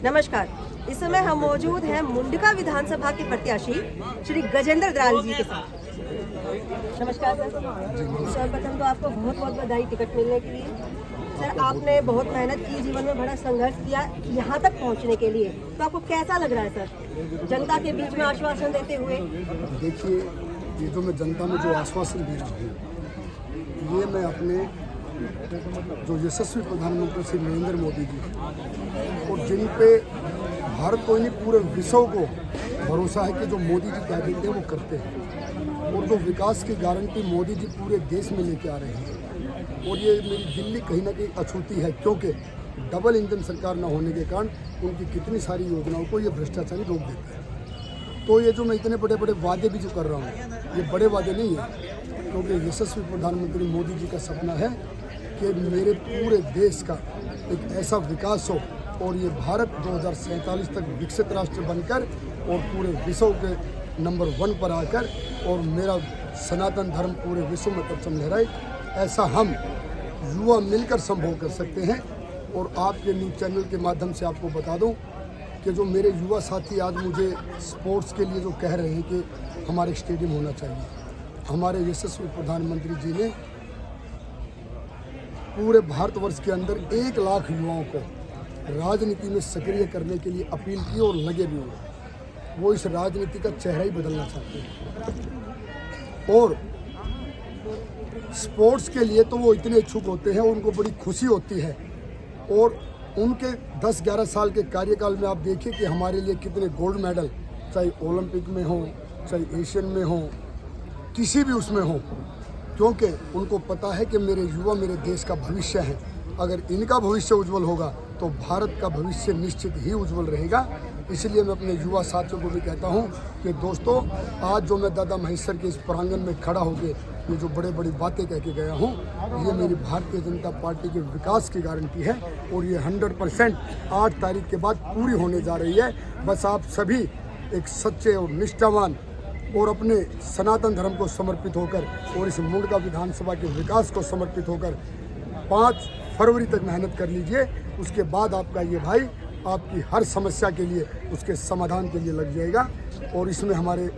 नमस्कार, इस समय हम मौजूद हैं मुंडका विधानसभा के प्रत्याशी श्री गजेंद्र दराल जी के साथ। नमस्कार सर। सर्वप्रथम तो आपको बहुत बहुत बधाई टिकट मिलने के लिए। सर, आपने बहुत मेहनत की, जीवन में बड़ा संघर्ष किया यहाँ तक पहुँचने के लिए, तो आपको कैसा लग रहा है सर जनता के बीच में आश्वासन देते हुए? देखिए, ये जो मैं जनता में जो आश्वासन दे रहा हूँ, ये मैं अपने जो यशस्वी प्रधानमंत्री श्री नरेंद्र मोदी जी और जिन पे भारत को नहीं पूरे विश्व को भरोसा है कि जो मोदी जी क्या कहते हैं वो करते हैं, और जो विकास की गारंटी मोदी जी पूरे देश में लेके आ रहे हैं। और ये मेरी दिल्ली कहीं ना कहीं अछूती है, क्योंकि डबल इंजन सरकार न होने के कारण उनकी कितनी सारी योजनाओं को ये भ्रष्टाचारी रोक देता है। तो ये जो मैं इतने बड़े बड़े वादे भी जो कर रहा हूँ, ये बड़े वादे नहीं है, क्योंकि यशस्वी प्रधानमंत्री मोदी जी का सपना है कि मेरे पूरे देश का एक ऐसा विकास हो और ये भारत 2047 तक विकसित राष्ट्र बनकर और पूरे विश्व के नंबर 1 पर आकर और मेरा सनातन धर्म पूरे विश्व में परचम लहराए। ऐसा हम युवा मिलकर संभव कर सकते हैं। और आपके न्यूज़ चैनल के माध्यम से आपको बता दूं कि जो मेरे युवा साथी आज मुझे स्पोर्ट्स के लिए जो कह रहे हैं कि हमारे स्टेडियम होना चाहिए, हमारे यशस्वी प्रधानमंत्री जी ने पूरे भारतवर्ष के अंदर 1 लाख युवाओं को राजनीति में सक्रिय करने के लिए अपील की और लगे भी हुए। वो इस राजनीति का चेहरा ही बदलना चाहते हैं। और स्पोर्ट्स के लिए तो वो इतने इच्छुक होते हैं, उनको बड़ी खुशी होती है। और उनके 10-11 साल के कार्यकाल में आप देखिए कि हमारे लिए कितने गोल्ड मेडल, चाहे ओलंपिक में हो, चाहे एशियन में हो, किसी भी उसमें हो, क्योंकि उनको पता है कि मेरे युवा मेरे देश का भविष्य है। अगर इनका भविष्य उज्जवल होगा तो भारत का भविष्य निश्चित ही उज्जवल रहेगा। इसलिए मैं अपने युवा साथियों को भी कहता हूं कि दोस्तों, आज जो मैं दादा महेश्वर के इस प्रांगण में खड़ा होकर ये जो बड़े बड़ी बातें कह के गया हूं, ये मेरी भारतीय जनता पार्टी के विकास की गारंटी है और ये 100% 8 तारीख के बाद पूरी होने जा रही है। बस आप सभी एक सच्चे और निष्ठावान और अपने सनातन धर्म को समर्पित होकर और इस मुंडका विधानसभा के विकास को समर्पित होकर 5 फरवरी तक मेहनत कर लीजिए। उसके बाद आपका ये भाई आपकी हर समस्या के लिए उसके समाधान के लिए लग जाएगा। और इसमें हमारे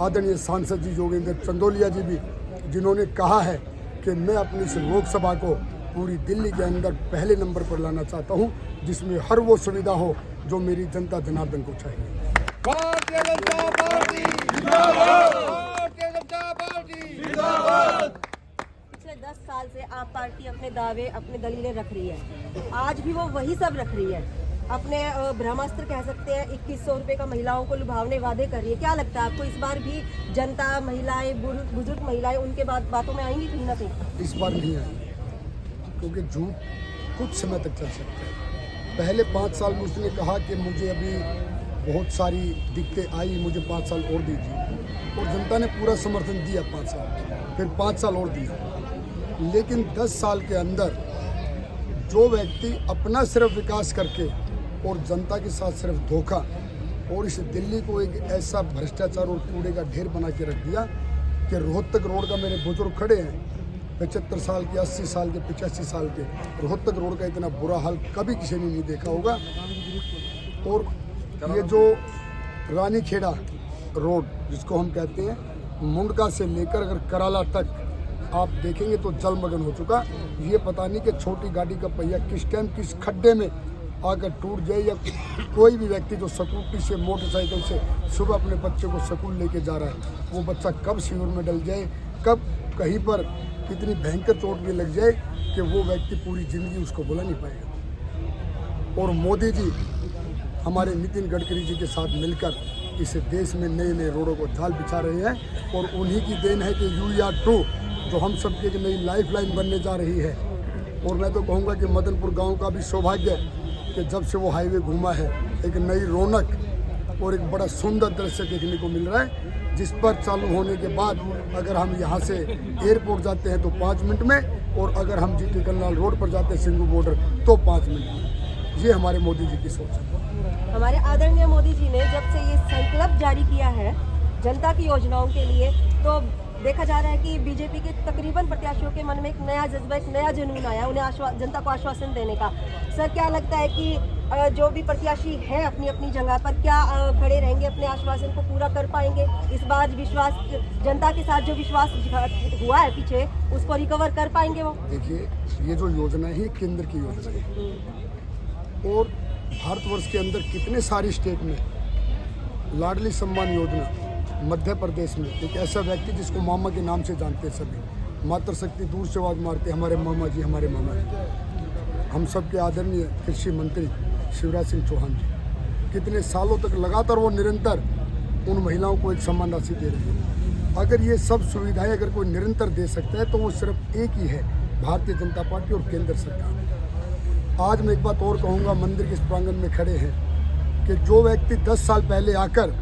आदरणीय सांसद जी योगेंद्र चंदोलिया जी भी, जिन्होंने कहा है कि मैं अपनी इस लोकसभा को पूरी दिल्ली के अंदर पहले नंबर पर लाना चाहता हूँ, जिसमें हर वो सुविधा हो जो मेरी जनता जनार्दन को चाहिए। पिछले 10 साल से आप पार्टी अपने दावे, अपने दलीलें रख रही है। आज भी वो वही सब रख रही है। अपने ब्रह्मास्त्र कह सकते हैं, 2100 रुपये का महिलाओं को लुभावने वादे कर रही है। क्या लगता है आपको, इस बार भी जनता, महिलाएं, बुजुर्ग महिलाएं उनके बातों में आएंगी कहीं ना कहीं? इस बार नहीं आएंगी, क्योंकि झूठ कुछ समय तक चल सकता है। पहले 5 साल में उसने कहा कि मुझे अभी बहुत सारी दिक्कतें आई, मुझे 5 साल और दीजिए, और जनता ने पूरा समर्थन दिया 5 साल, फिर 5 साल और दिया। लेकिन 10 साल के अंदर जो व्यक्ति अपना सिर्फ विकास करके और जनता के साथ सिर्फ धोखा और इस दिल्ली को एक ऐसा भ्रष्टाचार और कूड़े का ढेर बना के रख दिया कि रोहतक रोड का, मेरे बुजुर्ग खड़े हैं 75 साल के, 80 साल के, 85 साल के, रोहतक रोड का इतना बुरा हाल कभी किसी ने नहीं देखा होगा। और ये जो रानीखेड़ा रोड जिसको हम कहते हैं, मुंडका से लेकर अगर कराला तक आप देखेंगे तो जलमग्न हो चुका। ये पता नहीं कि छोटी गाड़ी का पहिया किस टाइम किस खड्डे में आकर टूट जाए, या कोई भी व्यक्ति जो स्कूटी से, मोटरसाइकिल से सुबह अपने बच्चे को स्कूल लेके जा रहा है, वो बच्चा कब शिविर में डल जाए, कब कहीं पर इतनी भयंकर चोट भी लग जाए कि वो व्यक्ति पूरी ज़िंदगी उसको भुला नहीं पाएगा। और मोदी जी हमारे नितिन गडकरी जी के साथ मिलकर इस देश में नए नए रोडों को जाल बिछा रहे हैं। और उन्हीं की देन है कि UR2 जो हम सबके एक नई लाइफलाइन बनने जा रही है। और मैं तो कहूँगा कि मदनपुर गांव का भी सौभाग्य कि जब से वो हाईवे घूमा है, एक नई रौनक और एक बड़ा सुंदर दृश्य देखने को मिल रहा है, जिस पर चालू होने के बाद अगर हम यहाँ से एयरपोर्ट जाते हैं तो 5 मिनट में, और अगर हम GT कलनाल रोड पर जाते हैं सिंगू बॉर्डर तो 5 मिनट में। ये हमारे मोदी जी की सोच है। हमारे आदरणीय मोदी जी ने जब से ये संकल्प जारी किया है जनता की योजनाओं के लिए, तो देखा जा रहा है कि बीजेपी के तकरीबन प्रत्याशियों के मन में एक नया जज्बा, एक नया जुनून आया उन्हें जनता को आश्वासन देने का। सर, क्या लगता है कि जो भी प्रत्याशी है अपनी अपनी जगह पर, क्या खड़े रहेंगे, अपने आश्वासन को पूरा कर पाएंगे? इस बार विश्वास, जनता के साथ जो विश्वास हुआ है पीछे, उसको रिकवर कर पाएंगे वो? देखिए, ये जो योजना है केंद्र की योजना है और भारतवर्ष के अंदर कितने सारी स्टेट में लाडली सम्मान योजना, मध्य प्रदेश में एक ऐसा व्यक्ति जिसको मामा के नाम से जानते हैं सभी, मातृशक्ति दूर से आवाज मारते, हमारे मामा जी, हमारे मामा जी, हम सब के आदरणीय कृषि मंत्री शिवराज सिंह चौहान जी, कितने सालों तक लगातार वो निरंतर उन महिलाओं को एक सम्मान राशि दे रहे हैं। अगर ये सब सुविधाएं अगर कोई निरंतर दे सकता है तो वो सिर्फ एक ही है, भारतीय जनता पार्टी और केंद्र सरकार। आज मैं एक बात और कहूँगा, मंदिर के इस प्रांगण में खड़े हैं कि जो व्यक्ति 10 साल पहले आकर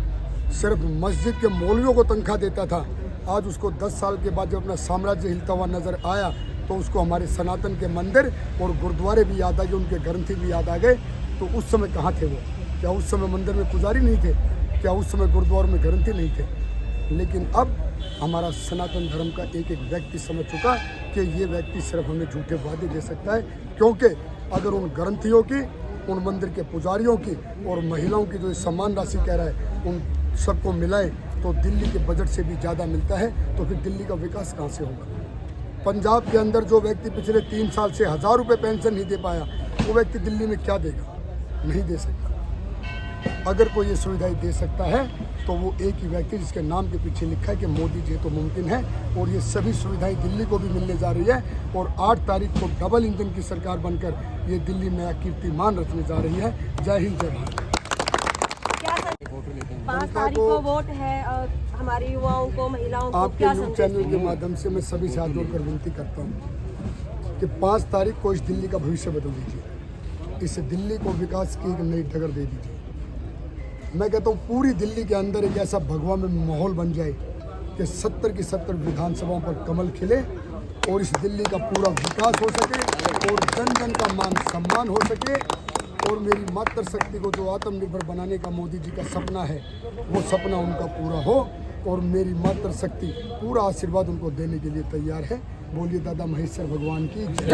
सिर्फ मस्जिद के मौलवियों को तनख्वाह देता था, आज उसको 10 साल के बाद जब अपना साम्राज्य हिलता हुआ नजर आया तो उसको हमारे सनातन के मंदिर और गुरुद्वारे भी याद आ गए, उनके ग्रंथी भी याद आ गए। तो उस समय कहाँ थे वो? क्या उस समय मंदिर में पुजारी नहीं थे? क्या उस समय गुरुद्वारों में ग्रंथी नहीं थे? लेकिन अब हमारा सनातन धर्म का एक एक व्यक्ति समझ चुका कि ये व्यक्ति सिर्फ हमें झूठे वादे दे सकता है, क्योंकि अगर उन ग्रंथियों की, उन मंदिर के पुजारियों की और महिलाओं की जो सम्मान राशि कह रहा है, उन सबको मिलाए तो दिल्ली के बजट से भी ज़्यादा मिलता है, तो फिर दिल्ली का विकास कहाँ से होगा? पंजाब के अंदर जो व्यक्ति पिछले 3 साल से 1000 रुपये पेंशन नहीं दे पाया, वो व्यक्ति दिल्ली में क्या देगा? नहीं दे सकता। अगर कोई ये सुविधाएं दे सकता है तो वो एक ही व्यक्ति जिसके नाम के पीछे लिखा है कि मोदी जी तो मुमकिन है, और ये सभी सुविधाएं दिल्ली को भी मिलने जा रही है। और 8 तारीख को डबल इंजन की सरकार बनकर ये दिल्ली नया कीर्तिमान रचने जा रही है। जय हिंद, जय भारत। 5 तारीख को वोट है, हमारे युवाओं को, महिलाओं को आपके न्यूज़ चैनल के माध्यम से मैं सभी से हाथ जोड़कर विनती करता हूँ कि 5 तारीख को इस दिल्ली का भविष्य बदल दीजिए, इस दिल्ली को विकास की एक नई डगर दे दीजिए। मैं कहता हूँ पूरी दिल्ली के अंदर एक ऐसा भगवा में माहौल बन जाए कि 70 की 70 विधानसभाओं पर कमल खिले और इस दिल्ली का पूरा विकास हो सके और जन जन का मान सम्मान हो सके, और मेरी मातृशक्ति को जो आत्मनिर्भर बनाने का मोदी जी का सपना है, वो सपना उनका पूरा हो, और मेरी मातृशक्ति पूरा आशीर्वाद उनको देने के लिए तैयार है। बोलिए दादा महेश्वर भगवान की जय।